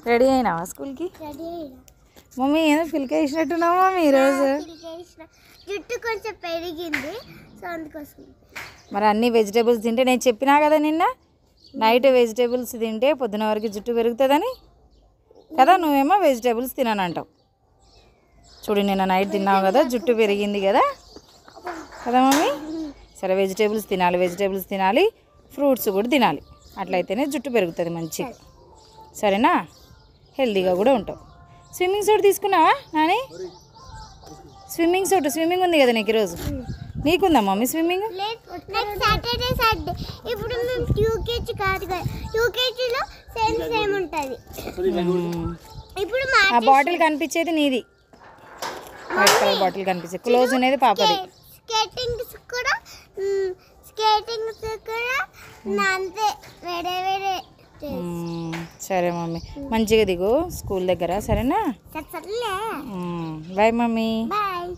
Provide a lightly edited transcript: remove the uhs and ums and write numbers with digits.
Ready అయినావా స్కూల్కి? Mummy ఏదో పిలిక వేసినట్టున్నావు mummy ఈరోజు. జుట్టు కొంచెం పెరిగింది సో అందుకోసం. మరి అన్ని వెజిటేబుల్స్ తింటే నేను చెప్పినా కదా నిన్న నైట్ వెజిటేబుల్స్ తింటే పొద్దున వరకు జుట్టు పెరుగుతుందని కదా, నువ్వేమో వెజిటేబుల్స్ తిననంటావు. చూడు నిన్న నైట్ తిన్నావు కదా జుట్టు పెరిగింది కదా కదా మమ్మీ. సరే వెజిటేబుల్స్ తినాలి, ఫ్రూట్స్ కూడా తినాలి. అట్లయితేనే జుట్టు పెరుగుతుంది మంచిగా, సరేనా? హెల్తీగా కూడా ఉంటావు. స్విమ్మింగ్ సూట్ తీసుకున్నావా నాని? స్విమ్మింగ్ ఉంది కదా నీకు ఈరోజు. నీకుందా మమ్మీ స్విమ్మింగ్? సాటర్డే సండే ఇప్పుడు మేము యూకేజీ కాదు కదా, యూకేజీలో సేమ్ ఉంటుంది. ఇప్పుడు ఆ బాటిల్ కనిపించేది నీది, వైట్ కలర్ బాటిల్ కనిపించేది. క్లోజ్ అనేది పాపది. స్కేటింగ్స్ కూడా అంతే వేరే. సరే మమ్మీ మంచిగా దిగు స్కూల్ దగ్గర, సరేనా? Bye mummy. బాయ్.